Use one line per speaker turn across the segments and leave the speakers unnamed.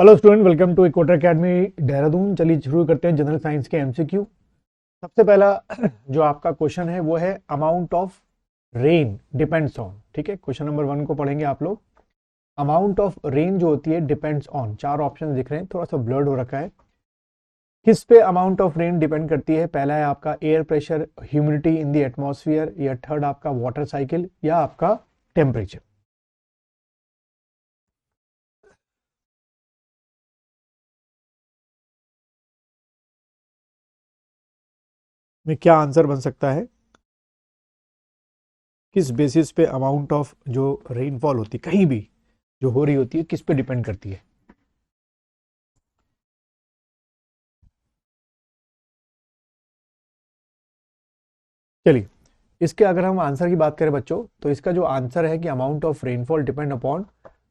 Hello student, welcome to equator academy Dehradun. चलिए शुरू करते हैं जनरल साइंस के एमसीक्यू। सबसे पहला जो आपका क्वेश्चन है वो है amount of rain depends on. ठीक है, क्वेश्चन नंबर 1 को पढ़ेंगे आप लोग। अमाउंट ऑफ रेन जो होती है डिपेंड्स ऑन, चार ऑप्शन दिख रहे हैं, थोड़ा सा ब्लर्ड हो रखा है। किस पे अमाउंट ऑफ रेन डिपेंड करती है? पहला है आपका air pressure, humidity in the atmosphere, या थर्ड आपका वाटर साइकिल, या आपका टेम्परेचर। में क्या आंसर बन सकता है? किस बेसिस पे अमाउंट ऑफ जो रेनफॉल होती है कहीं भी जो हो रही होती है किस पे डिपेंड करती है? चलिए, इसके अगर हम आंसर की बात करें बच्चों, तो इसका जो आंसर है कि amount of rainfall depend upon,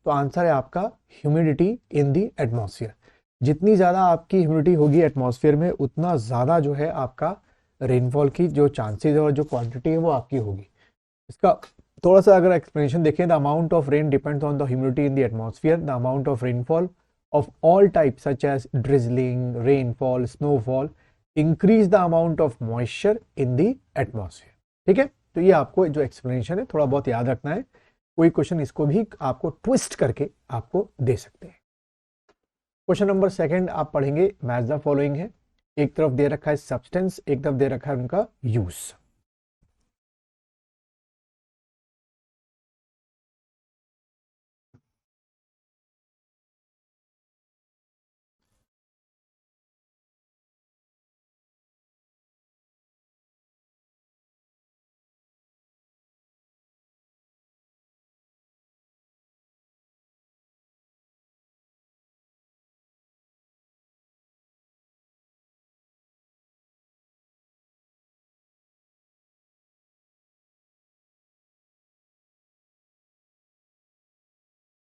तो आंसर है आपका ह्यूमिडिटी इन दी एटमॉस्फेयर। जितनी ज़्यादा आपकी ह्यूमिडिटी होगी एटमॉस्फेयर में, उतना ज़्यादा जो है आपका रेनफॉल की जो चांसेस है और जो क्वांटिटी है वो आपकी होगी। इसका थोड़ा सा अगर एक्सप्लेनेशन देखें, the amount of rain depends on the humidity in the atmosphere. The amount of rainfall of all types such as drizzling, rainfall, snowfall increase the amount of moisture in the atmosphere। ठीक है, तो ये आपको जो explanation है थोड़ा बहुत याद रखना है। कोई क्वेश्चन इसको भी आपको ट्विस्ट करके आपको दे सकते हैं। क्वेश्चन नंबर 2 आप पढ़ेंगे, मैच द फॉलोइंग है। एक तरफ दे रखा है सब्सटेंस, एक तरफ दे रखा है उनका यूज।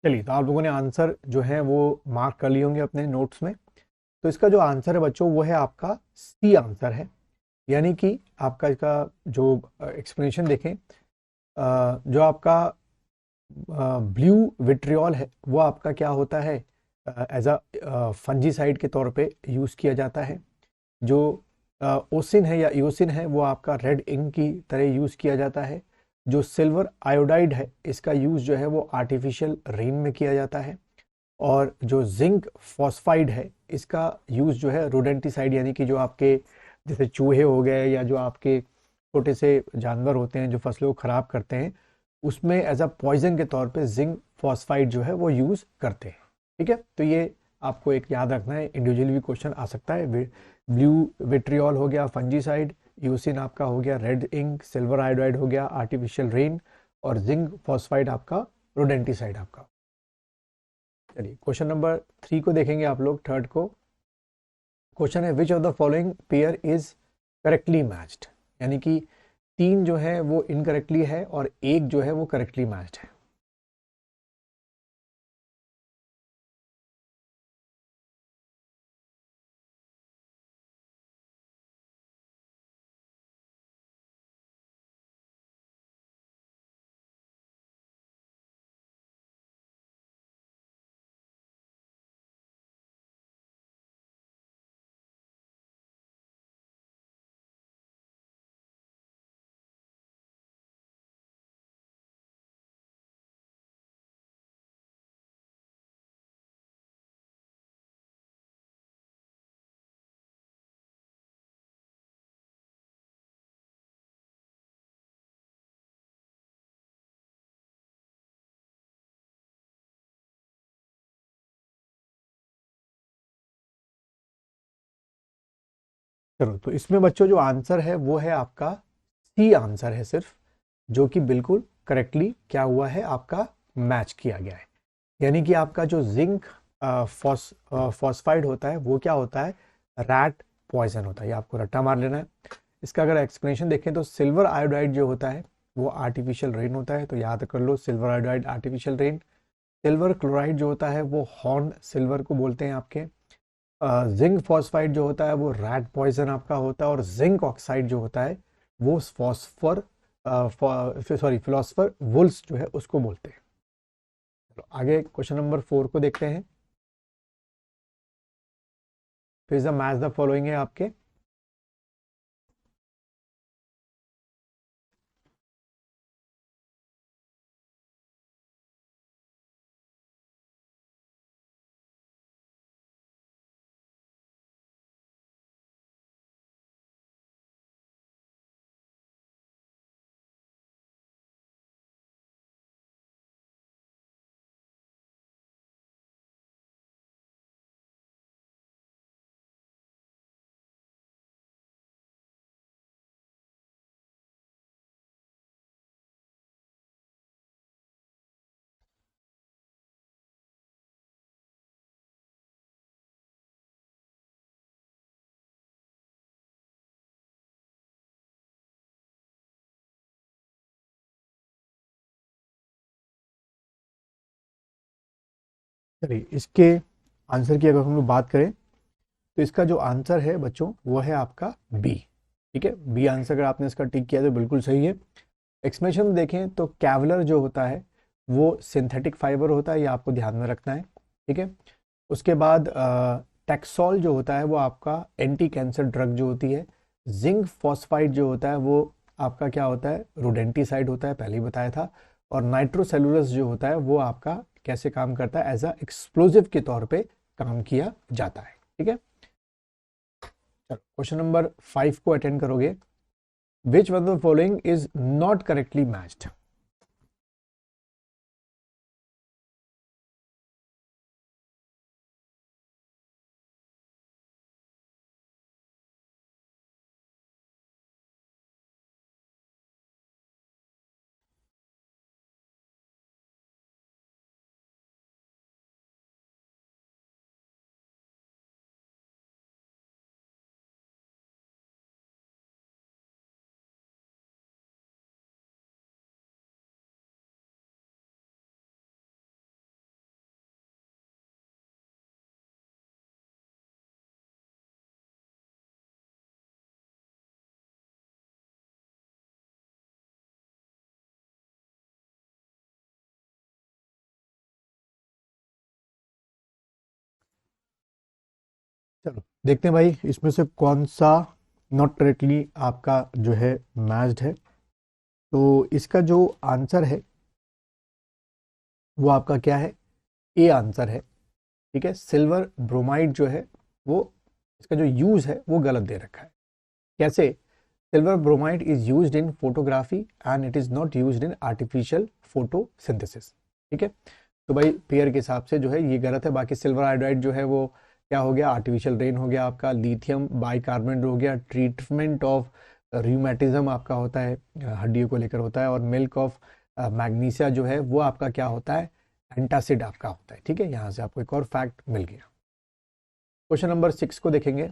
चलिए, तो आप लोगों ने आंसर जो है वो मार्क कर लिए होंगे अपने नोट्स में। तो इसका जो आंसर है बच्चों वो है आपका सी आंसर है। यानी कि आपका इसका जो एक्सप्लेनेशन देखें, जो आपका ब्लू विट्रियोल है वो आपका क्या होता है, एज अ फंजीसाइड के तौर पे यूज़ किया जाता है। जो ओसिन है या ईओसिन है वो आपका रेड इंक की तरह यूज़ किया जाता है। जो सिल्वर आयोडाइड है इसका यूज़ जो है वो आर्टिफिशियल रेन में किया जाता है। और जो जिंक फॉस्फाइड है इसका यूज़ जो है रोडेंटिसाइड, यानी कि जो आपके जैसे चूहे हो गए या जो आपके छोटे से जानवर होते हैं जो फसलों को ख़राब करते हैं, उसमें एज अ पॉइजन के तौर पे जिंक फॉस्फाइड जो है वो यूज़ करते हैं। ठीक है, तो ये आपको एक याद रखना है, इंडिविजुअली भी क्वेश्चन आ सकता है। ब्लू विट्रियोल हो गया फंजीसाइड, यूसिन आपका हो गया रेड इंक, सिल्वर आयोडाइड हो गया आर्टिफिशियल रेन, और जिंक फॉस्फाइड आपका रोडेंटिसाइड आपका। चलिए, क्वेश्चन नंबर 3 को देखेंगे आप लोग, थर्ड को। क्वेश्चन है which of the following pair is correctly matched. यानी कि 3 जो है वो इनकरेक्टली है और एक जो है वो करेक्टली मैच्ड है। चलो, तो इसमें बच्चों जो आंसर है वो है आपका सी आंसर है सिर्फ, जो कि बिल्कुल करेक्टली क्या हुआ है आपका मैच किया गया है। यानी कि आपका जो जिंक फॉस्फाइड होता है वो क्या होता है, रैट पॉइजन होता है। ये आपको रट्टा मार लेना है। इसका अगर एक्सप्लेनेशन देखें तो सिल्वर आयोडाइड जो होता है वो आर्टिफिशियल रेन होता है, तो याद कर लो silver iodide artificial rain. Silver chloride जो होता है वो हॉर्न सिल्वर को बोलते हैं आपके। जिंक फॉस्फाइड जो होता है वो रैट पॉइजन आपका होता है। और जिंक ऑक्साइड जो होता है वो फॉस्फर सॉरी फिलोसफर वुल्स जो है उसको बोलते हैं। तो आगे क्वेश्चन नंबर 4 को देखते हैं। फिर द मैच द फॉलोइंग है आपके। चलिए इसके आंसर की अगर हम लोग बात करें तो इसका जो आंसर है बच्चों वो है आपका बी। ठीक है, बी आंसर अगर आपने इसका टिक किया तो बिल्कुल सही है। एक्सप्लेनेशन में देखें तो कैवलर जो होता है वो सिंथेटिक फाइबर होता है, ये आपको ध्यान में रखना है। ठीक है, उसके बाद टैक्सोल जो होता है वो आपका एंटी कैंसर ड्रग जो होती है। जिंक फॉस्फाइड जो होता है वो आपका क्या होता है, रोडेंटिसाइड होता है, पहले ही बताया था। और नाइट्रोसेलुलस जो होता है वो आपका कैसे काम करता है, एज अ एक्सप्लोजिव के तौर पे काम किया जाता है। ठीक है, चलो क्वेश्चन नंबर 5 को अटेंड करोगे। Which one of the following is not correctly matched. चलो देखते हैं भाई इसमें से कौन सा नॉट करेक्टली आपका जो है मैच्ड है। तो इसका जो आंसर है वो आपका क्या है, ए आंसर है। ठीक है, सिल्वर ब्रोमाइड जो है वो इसका जो यूज है वो गलत दे रखा है। कैसे, silver bromide is used in photography and it is not used in artificial photosynthesis. ठीक है, तो भाई पेयर के हिसाब से जो है ये गलत है। बाकी सिल्वर आयोडाइड जो है वो क्या हो गया, आर्टिफिशियल रेन हो गया आपका। लिथियम बाइकार्बोनेट हो गया, ट्रीटमेंट ऑफ रूमेटिज्म आपका होता है, हड्डियों को लेकर होता है। और मिल्क ऑफ मैग्नीशिया जो है वो आपका क्या होता है, एंटासिड आपका होता है। ठीक है, यहाँ से आपको एक और फैक्ट मिल गया। क्वेश्चन नंबर 6 को देखेंगे।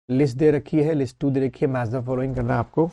लिस्ट दे रखी है, लिस्ट 2 दे रखी है, मैच द फॉलोइंग करना है आपको।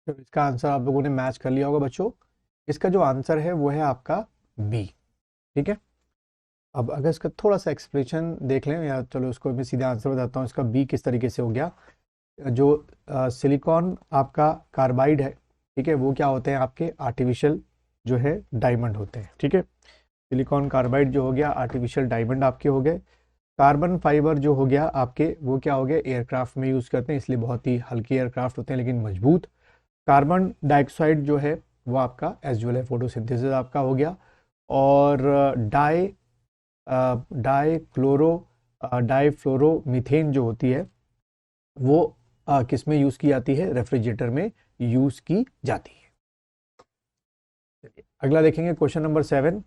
तो इसका आंसर आप लोगों ने मैच कर लिया होगा बच्चों। इसका जो आंसर है वो है आपका बी। ठीक है, अब अगर इसका थोड़ा सा एक्सप्लेनेशन देख लें, या चलो उसको मैं सीधा आंसर बताता हूँ इसका बी किस तरीके से हो गया। जो सिलिकॉन आपका कार्बाइड है, ठीक है, वो क्या होते हैं आपके आर्टिफिशियल जो है डायमंड होते हैं। ठीक है, सिलिकॉन कार्बाइड जो हो गया आर्टिफिशियल डायमंड आपके हो गए। कार्बन फाइबर जो हो गया आपके वो क्या हो गया, एयरक्राफ्ट में यूज़ करते हैं, इसलिए बहुत ही हल्के एयरक्राफ्ट होते हैं लेकिन मजबूत। कार्बन डाइऑक्साइड जो है वो आपका एज वेल है फोटोसिंथेसिस आपका हो गया। और डाई मीथेन जो होती है वो किस में यूज़ की जाती है, रेफ्रिजरेटर में यूज़ की जाती है। अगला देखेंगे क्वेश्चन नंबर 7।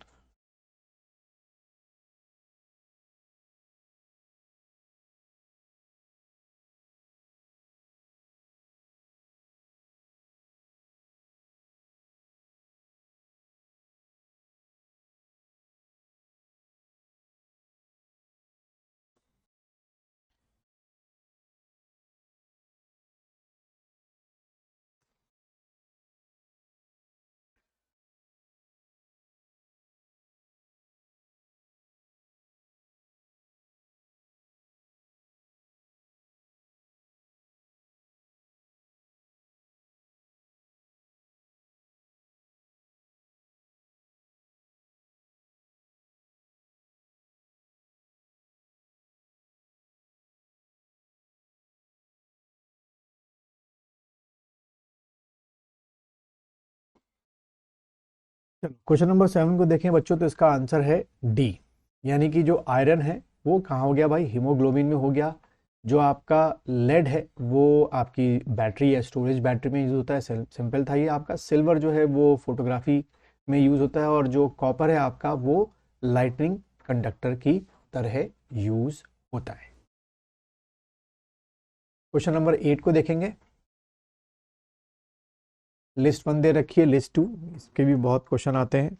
चलो क्वेश्चन नंबर 7 को देखें बच्चों, तो इसका आंसर है डी, यानी कि जो आयरन है वो कहाँ हो गया भाई, हीमोग्लोबिन में हो गया। जो आपका लेड है वो आपकी बैटरी या स्टोरेज बैटरी में यूज़ होता है, सिंपल था ये आपका। सिल्वर जो है वो फोटोग्राफी में यूज़ होता है, और जो कॉपर है आपका वो लाइटनिंग कंडक्टर की तरह यूज़ होता है। क्वेश्चन नंबर 8 को देखेंगे। लिस्ट 1 दे रखी है, लिस्ट 2, इसके भी बहुत क्वेश्चन आते हैं।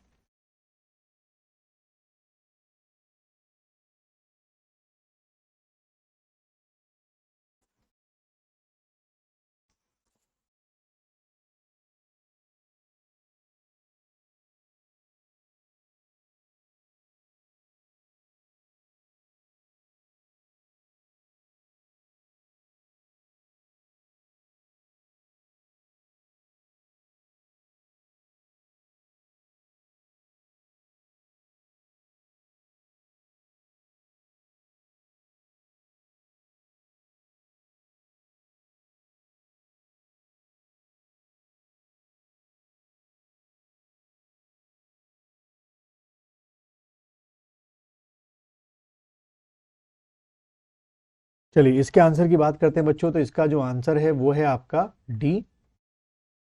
चलिए इसके आंसर की बात करते हैं बच्चों, तो इसका जो आंसर है वो है आपका डी,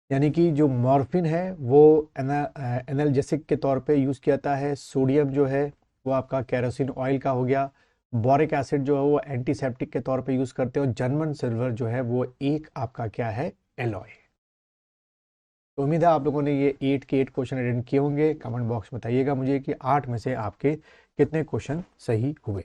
यानी कि जो मॉर्फिन है वो एनाल्जेसिक के तौर पे यूज़ किया जाता है। सोडियम जो है वो आपका केरोसिन ऑयल का हो गया। बोरिक एसिड जो है वो एंटीसेप्टिक के तौर पे यूज़ करते हैं, और जर्मन सिल्वर जो है वो एक आपका क्या है, एलॉय। तो उम्मीद है आप लोगों ने ये 8 के 8 क्वेश्चन अटेंड किए होंगे। कमेंट बॉक्स में बताइएगा मुझे कि 8 में से आपके कितने क्वेश्चन सही हुए।